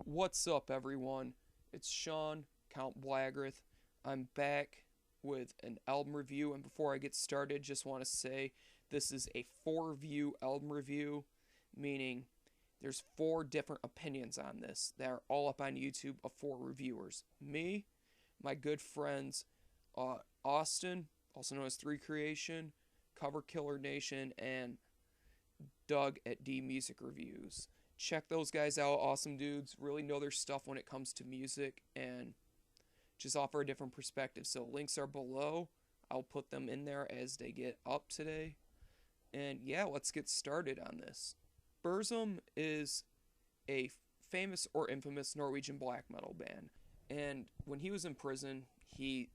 What's up, everyone? It's Sean, CountBlagorath. I'm back with an album review, and before I get started, just want to say this is a 4-view album review, meaning there's 4 different opinions on this that are all up on YouTube of 4 reviewers. Me, my good friends Austin, also known as Threecreation, Coverkillernation, and Doug at DMusic Reviews. Check those guys out, awesome dudes, really know their stuff when it comes to music and just offer a different perspective. So links are below. I'll put them in there as they get up today. And yeah, let's get started on this. Burzum is a famous or infamous Norwegian black metal band. And when he was in prison, he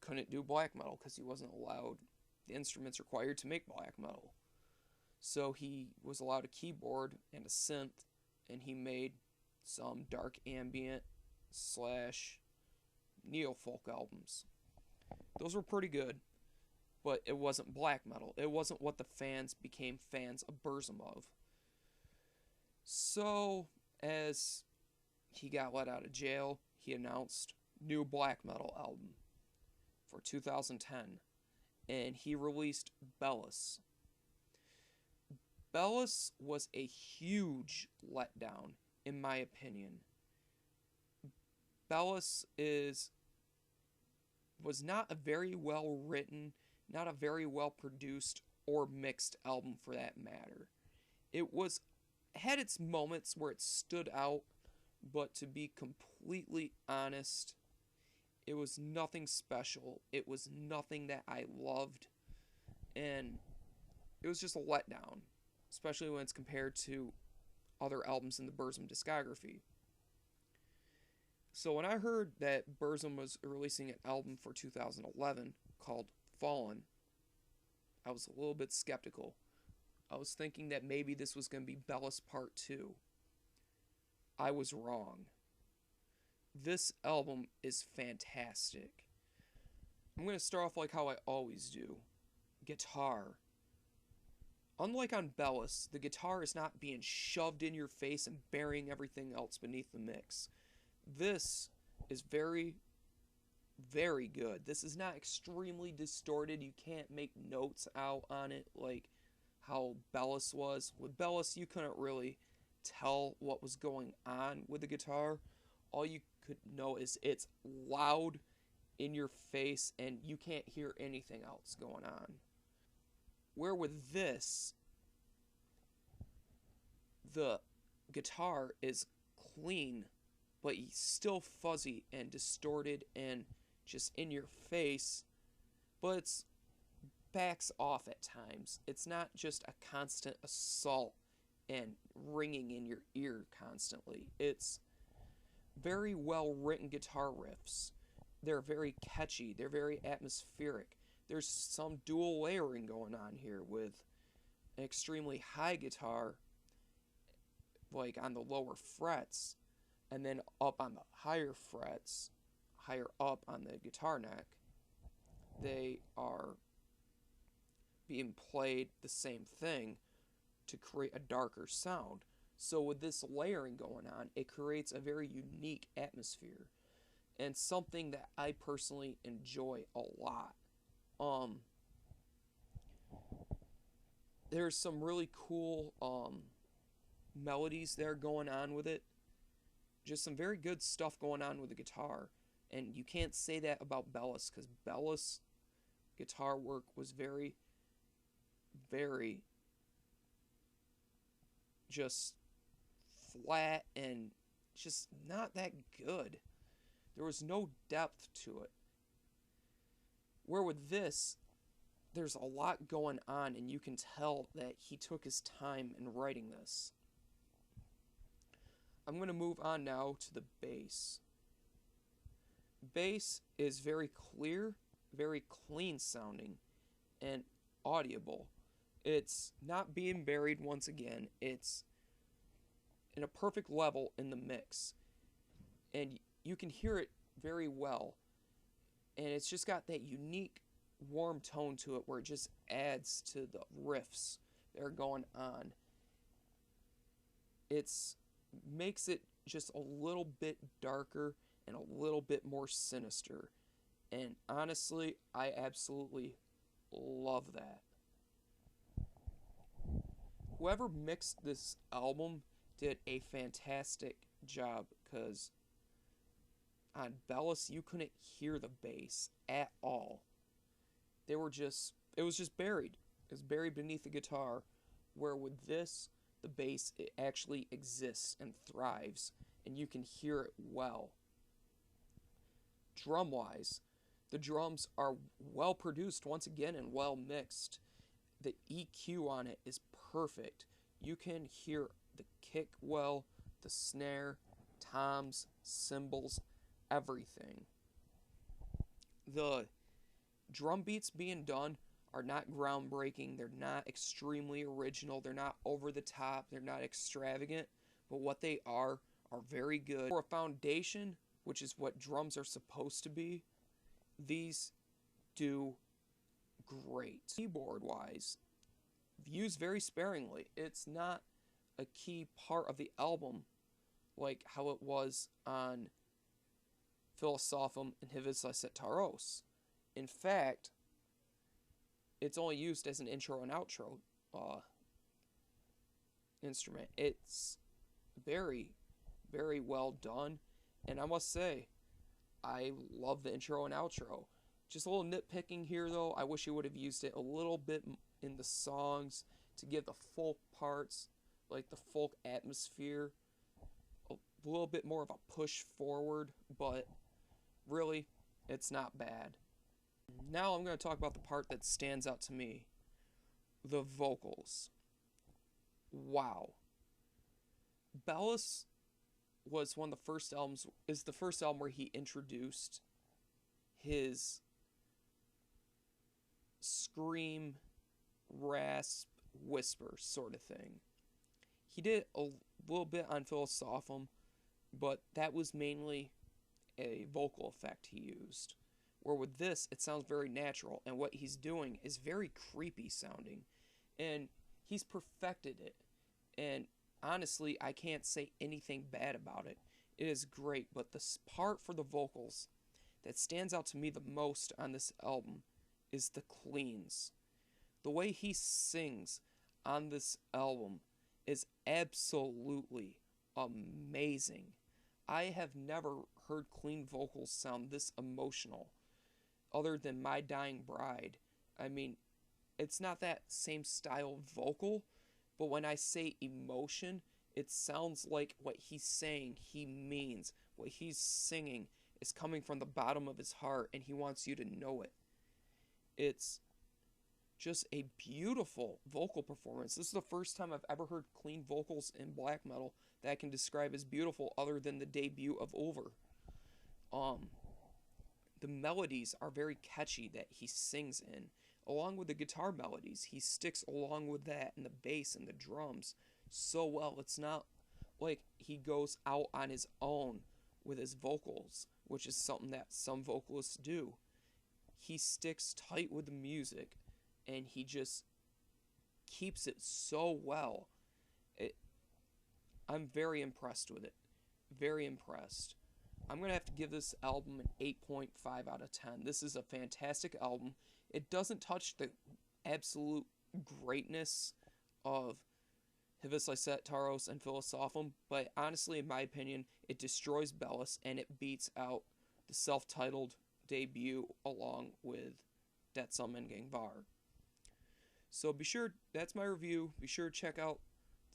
couldn't do black metal because he wasn't allowed the instruments required to make black metal. So he was allowed a keyboard and a synth, and he made some dark ambient slash neo-folk albums. Those were pretty good, but it wasn't black metal. It wasn't what the fans became fans of Burzum of. So, as he got let out of jail, he announced new black metal album for 2010, and he released Bellis. Bellis was a huge letdown, in my opinion. Bellis was not a very well written, not a very well produced or mixed album for that matter. It had its moments where it stood out, but to be completely honest, it was nothing special. It was nothing that I loved, and it was just a letdown, especially when it's compared to other albums in the Burzum discography. So when I heard that Burzum was releasing an album for 2011 called Fallen, I was a little bit skeptical. I was thinking that maybe this was going to be Bellis Part 2. I was wrong. This album is fantastic. I'm going to start off like how I always do. Guitar. Unlike on Bellis, the guitar is not being shoved in your face and burying everything else beneath the mix. This is very, very good. This is not extremely distorted. You can't make notes out on it like how Bellis was. With Bellis, you couldn't really tell what was going on with the guitar. All you could know is it's loud in your face and you can't hear anything else going on. Where with this, the guitar is clean, but still fuzzy and distorted and just in your face, but it's backs off at times. It's not just a constant assault and ringing in your ear constantly. It's very well written guitar riffs. They're very catchy, they're very atmospheric. There's some dual layering going on here with an extremely high guitar, like on the lower frets, and then up on the higher frets, higher up on the guitar neck, they are being played the same thing to create a darker sound. So with this layering going on, it creates a very unique atmosphere and something that I personally enjoy a lot. There's some really cool melodies there going on with it. Just some very good stuff going on with the guitar. And you can't say that about Bellis, because Bellis guitar work was very, very just flat and just not that good. There was no depth to it. Where with this, there's a lot going on, and you can tell that he took his time in writing this. I'm going to move on now to the bass. Bass is very clear, very clean sounding, and audible. It's not being buried once again. It's in a perfect level in the mix. And you can hear it very well. And it's just got that unique warm tone to it where it just adds to the riffs that are going on. It's makes it just a little bit darker and a little bit more sinister. And honestly, I absolutely love that. Whoever mixed this album did a fantastic job, because on Bellis you couldn't hear the bass at all. It was just buried. It was buried beneath the guitar, where with this, the bass, it actually exists and thrives, and you can hear it well. Drum-wise, the drums are well produced once again and well mixed. The EQ on it is perfect. You can hear the kick well, the snare, toms, cymbals, everything. The drum beats being done are not groundbreaking, they're not extremely original, they're not over the top, they're not extravagant, but what they are very good. For a foundation, which is what drums are supposed to be, these do great. Keyboard-wise, used very sparingly. It's not a key part of the album like how it was on Philosophum and Hivisaetaros. In fact, it's only used as an intro and outro instrument. It's very, very well done, and I must say, I love the intro and outro. Just a little nitpicking here, though. I wish you would have used it a little bit in the songs to give the folk parts, like the folk atmosphere, a little bit more of a push forward, but really, it's not bad. Now I'm going to talk about the part that stands out to me. The vocals. Wow. Bellis was one of the first albums, is the first album where he introduced his scream, rasp, whisper sort of thing. He did a little bit on Philosophum, but that was mainly a vocal effect he used. Where with this, it sounds very natural, and what he's doing is very creepy sounding, and he's perfected it. And honestly, I can't say anything bad about it. It is great, but the part for the vocals that stands out to me the most on this album is the cleans. The way he sings on this album is absolutely amazing. I have never heard clean vocals sound this emotional, other than My Dying Bride. I mean, it's not that same style vocal, but when I say emotion, it sounds like what he's saying he means. What he's singing is coming from the bottom of his heart, and he wants you to know it. It's just a beautiful vocal performance. This is the first time I've ever heard clean vocals in black metal that I can describe as beautiful, other than the debut of Over. The melodies are very catchy that he sings in. Along with the guitar melodies, he sticks along with that, and the bass and the drums so well. It's not like he goes out on his own with his vocals, which is something that some vocalists do. He sticks tight with the music, and he just keeps it so well. I'm very impressed with it. Very impressed. I'm going to have to give this album an 8.5 out of 10. This is a fantastic album. It doesn't touch the absolute greatness of Hivisaetaros and Philosophum, but honestly, in my opinion, it destroys Bellis, and it beats out the self-titled debut along with Dat Som Var. So be sure, that's my review. Be sure to check out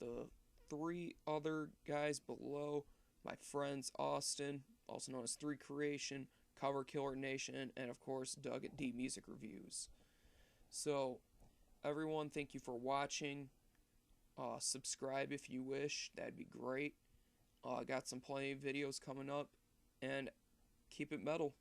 the 3 other guys below. My friends Austin, also known as Threecreation, Coverkillernation, and of course Doug at DMusic Reviews. So everyone, thank you for watching. Subscribe if you wish, that'd be great. I got some plenty of videos coming up, and keep it metal.